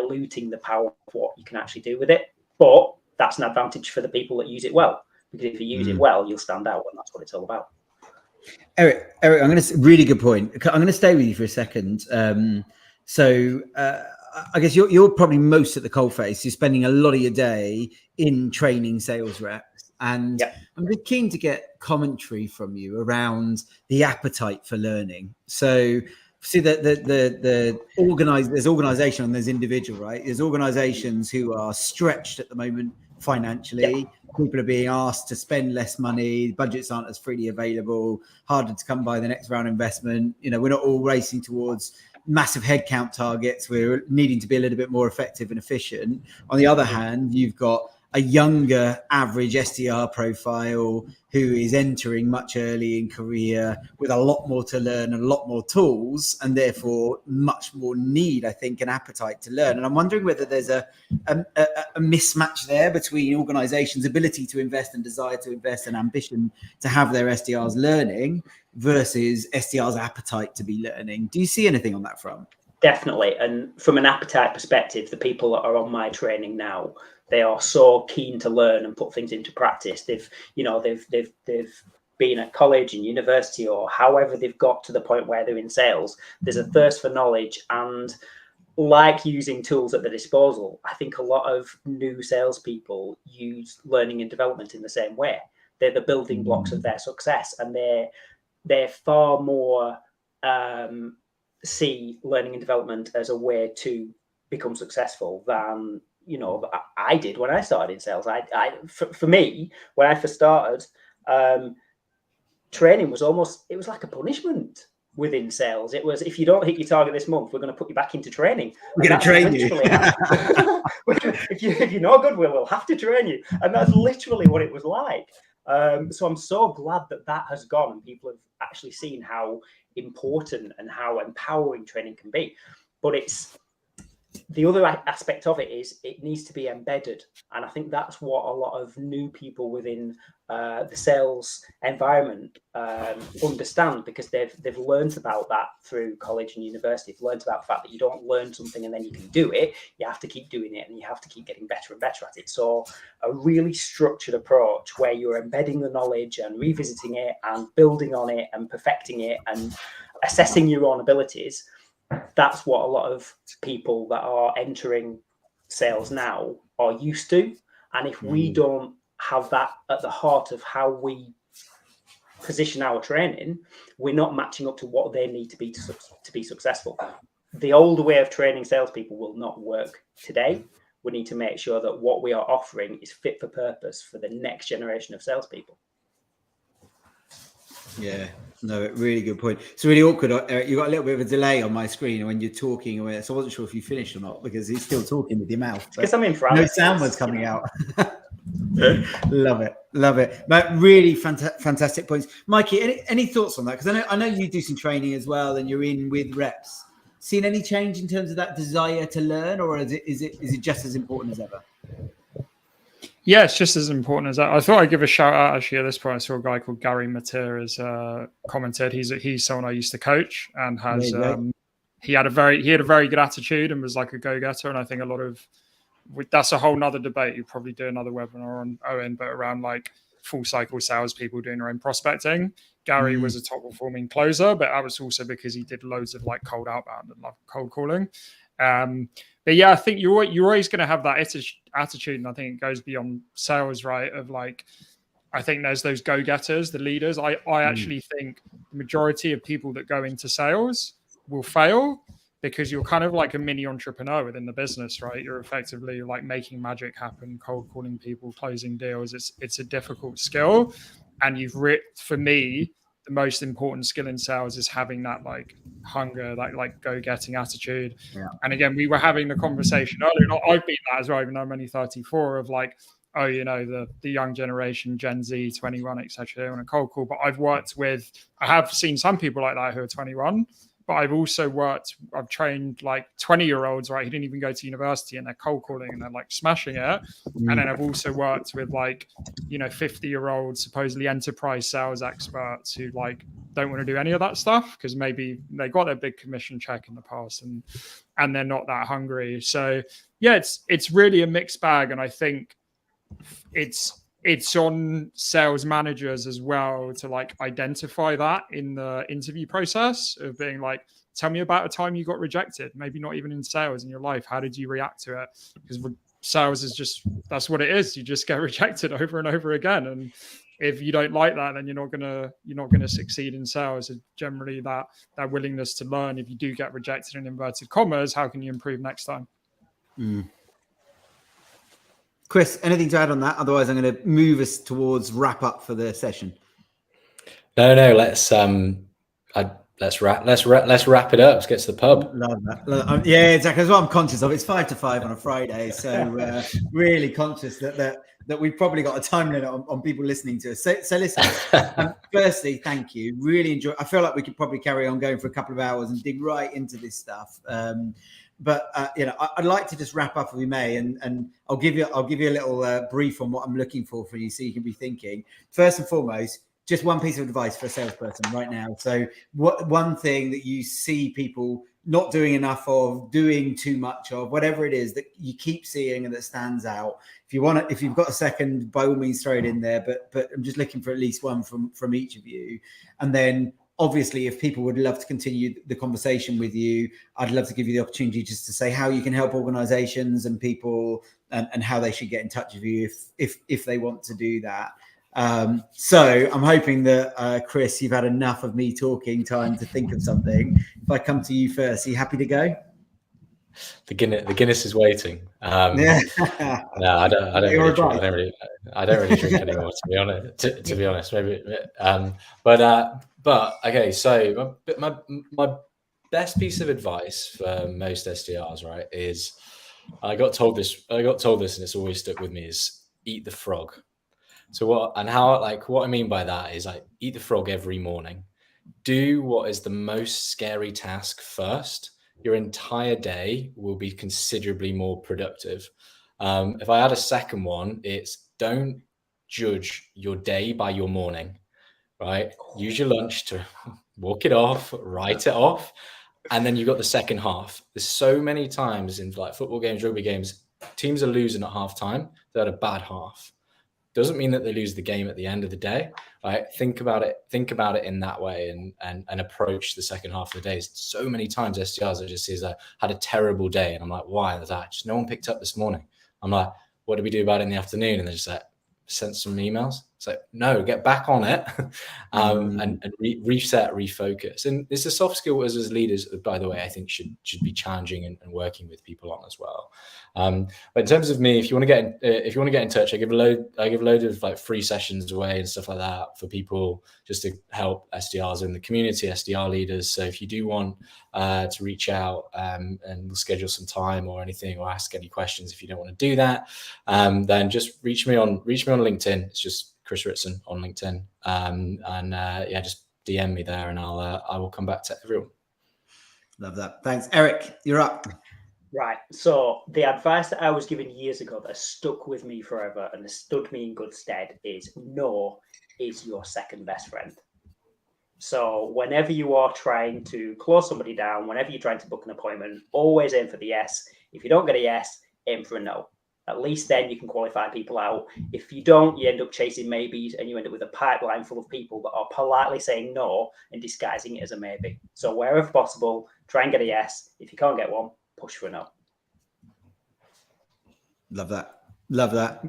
diluting the power of what you can actually do with it. But that's an advantage for the people that use it well, because if you use it well, you'll stand out, and that's what it's all about. Erik, I'm going to really good point. I'm going to stay with you for a second. So I guess you're probably most at the coalface. You're spending a lot of your day in training sales reps, and I'm just keen to get commentary from you around the appetite for learning. So see that there's organization and there's individual, right? There's organizations who are stretched at the moment financially. People are being asked to spend less money. Budgets aren't as freely available. Harder to come by the next round of investment. We're not all racing towards massive headcount targets. We're needing to be a little bit more effective and efficient. On the other hand, you've got a younger average SDR profile who is entering much early in career with a lot more to learn and a lot more tools, and therefore much more need, I think, and appetite to learn. And I'm wondering whether there's a mismatch there between organizations' ability to invest and desire to invest and ambition to have their SDRs learning versus SDRs' appetite to be learning. Do you see anything on that front? Definitely. And from an appetite perspective, the people that are on my training now, they are so keen to learn and put things into practice. They've been at college and university, or however they've got to the point where they're in sales. There's a thirst for knowledge and like using tools at their disposal. I think a lot of new salespeople use learning and development in the same way. They're the building blocks of their success, and they're far more see learning and development as a way to become successful than I did when I started in sales. For me, when I first started, training was like a punishment within sales. It was, if you don't hit your target this month, we're going to put you back into training. We're going to train you. if you're not good, we'll have to train you. And that's literally what it was like. So I'm so glad that has gone and people have actually seen how important and how empowering training can be. But it's the other aspect of it is it needs to be embedded. And I think that's what a lot of new people within the sales environment understand, because they've learned about that through college and university. They've learned about the fact that you don't learn something and then you can do it. You have to keep doing it, and you have to keep getting better and better at it. So a really structured approach where you're embedding the knowledge and revisiting it and building on it and perfecting it and assessing your own abilities, that's what a lot of people that are entering sales now are used to. And if we don't have that at the heart of how we position our training, we're not matching up to what they need to be successful. The old way of training salespeople will not work today. We need to make sure that what we are offering is fit for purpose for the next generation of salespeople. Yeah, no, really good point. It's really awkward, Eric. You got a little bit of a delay on my screen when you're talking, so I wasn't sure if you finished or not, because he's still talking with your mouth. Because I'm in France. No sound was coming out. Love it. But really fantastic points, Mikey. Any thoughts on that? Because I know you do some training as well, and you're in with reps. Seen any change in terms of that desire to learn, or is it just as important as ever? Yeah, it's just as important as that. I thought I'd give a shout out actually at this point. I saw a guy called Gary Matir has commented. He's someone I used to coach, and has he had a very good attitude and was like a go-getter. And I think that's a whole nother debate. You'd probably do another webinar on Owen, but around like full cycle salespeople doing their own prospecting. Gary was a top performing closer, but that was also because he did loads of like cold outbound and like cold calling. But yeah, I think you're always going to have that attitude, and I think it goes beyond sales, right? Of like, I think there's those go-getters, the leaders. I actually think the majority of people that go into sales will fail because you're kind of like a mini entrepreneur within the business, right? You're effectively like making magic happen, cold calling people, closing deals. It's a difficult skill, and for me, the most important skill in sales is having that like hunger, that like go-getting attitude. Yeah. And again, we were having the conversation earlier, and I've been that as well, even though I'm only 34, of like, oh, the young generation, Gen Z, 21, etc. They want a cold call. But I have seen some people like that who are 21, but I've trained like 20-year-olds, right? Who didn't even go to university, and they're cold calling and they're like smashing it. And then I've also worked with like, 50-year-old supposedly enterprise sales experts who like don't want to do any of that stuff because maybe they got their big commission check in the past and they're not that hungry. So yeah, it's really a mixed bag. And I think it's on sales managers as well to like identify that in the interview process of being like, tell me about a time you got rejected, maybe not even in sales, in your life. How did you react to it? Because sales is just, that's what it is. You just get rejected over and over again. And if you don't like that, then you're not gonna succeed in sales. And generally that willingness to learn, if you do get rejected in inverted commas, how can you improve next time? Chris, anything to add on that? Otherwise, I'm going to move us towards wrap up for the session. No. Let's. I let's wrap it up. Let's get to the pub. Love that. Yeah, exactly. That's what I'm conscious of. It's 5 to 5 on a Friday, so really conscious that we've probably got a time limit on people listening to us. So listen. Firstly, thank you. Really enjoy. I feel like we could probably carry on going for a couple of hours and dig right into this stuff. But I'd like to just wrap up if we may, and I'll give you a little brief on what I'm looking for you, so you can be thinking. First and foremost, just one piece of advice for a salesperson right now. So one thing that you see people not doing enough of, doing too much of, whatever it is that you keep seeing and that stands out. If you've got a second, by all means throw it in there. But I'm just looking for at least one from each of you. And then obviously, if people would love to continue the conversation with you, I'd love to give you the opportunity just to say how you can help organizations and people and how they should get in touch with you if they want to do that. So I'm hoping that Chris, you've had enough of me talking time to think of something. If I come to you first, are you happy to go? The Guinness is waiting. Yeah. No, I don't really drink anymore. To be honest, maybe. But okay. So my best piece of advice for most SDRs, right, is I got told this, and it's always stuck with me, is eat the frog. So what I mean by that is eat the frog every morning. Do what is the most scary task first. Your entire day will be considerably more productive. If I add a second one, it's don't judge your day by your morning, right? Use your lunch to walk it off, write it off. And then you've got the second half. There's so many times in football games, rugby games, teams are losing at half time. They had a bad half. Doesn't mean that they lose the game at the end of the day, right? Think about it in that way and approach the second half of the day. So many times SDRs, I just see had a terrible day. And I'm like, why? There's just no one picked up this morning. I'm like, what did we do about it in the afternoon? And they're just sent some emails. It's no, get back on it and reset, refocus. And it's a soft skill as leaders, by the way, I think should be challenging and working with people on as well. But in terms of me, if you want to get in touch, I give a load of free sessions away and stuff like that for people just to help SDRs in the community, SDR leaders. So if you do want to reach out and we'll schedule some time or anything, or ask any questions, if you don't want to do that, then just reach me on LinkedIn. It's just Chris Ritson on LinkedIn, just DM me there, and I will come back to everyone. Love that. Thanks, Erik. You're up. Right. So the advice that I was given years ago that stuck with me forever and has stood me in good stead is no is your second best friend. So whenever you are trying to close somebody down, whenever you're trying to book an appointment, always aim for the yes. If you don't get a yes, aim for a no. At least then you can qualify people out. If you don't, you end up chasing maybes and you end up with a pipeline full of people that are politely saying no and disguising it as a maybe. So wherever possible, try and get a yes. If you can't get one, push for a no. Love that.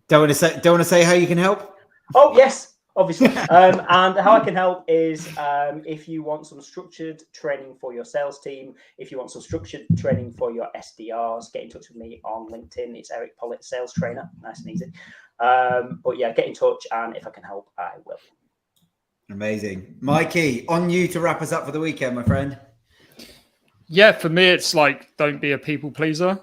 Don't want to say how you can help? Oh, yes. Obviously. And how I can help is if you want some structured training for your sales team, if you want some structured training for your SDRs, get in touch with me on LinkedIn. It's Erik Pollitt, sales trainer. Nice and easy. But yeah, get in touch. And if I can help, I will. Amazing. Mikey, on you to wrap us up for the weekend, my friend. Yeah, for me, it's don't be a people pleaser.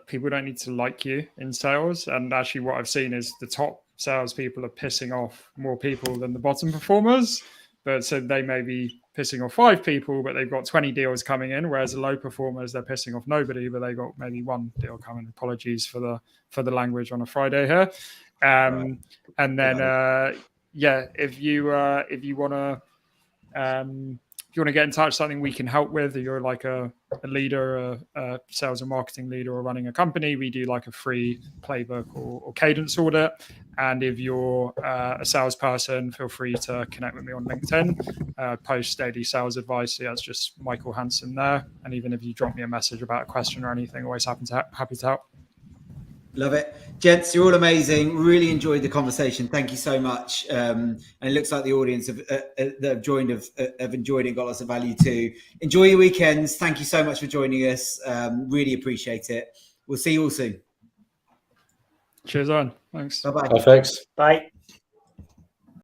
People don't need to like you in sales. And actually what I've seen is the top salespeople are pissing off more people than the bottom performers. But so they may be pissing off 5 people, but they've got 20 deals coming in. Whereas the low performers, they're pissing off nobody, but they got maybe 1 deal coming. Apologies for the language on a Friday here. And then, if you want to get in touch, something we can help with, if you're like a leader, a sales and marketing leader, or running a company, we do like a free playbook or cadence audit. And if you're a salesperson, feel free to connect with me on LinkedIn, post daily sales advice. So that's just Michael Hanson there. And even if you drop me a message about a question or anything, always happy to help. Love it. Gents, you're all amazing. Really enjoyed the conversation. Thank you so much. And it looks like the audience that have joined have enjoyed it and got lots of value too. Enjoy your weekends. Thank you so much for joining us. Really appreciate it. We'll see you all soon. Cheers, Owen. Thanks. Bye-bye. Thanks. Bye.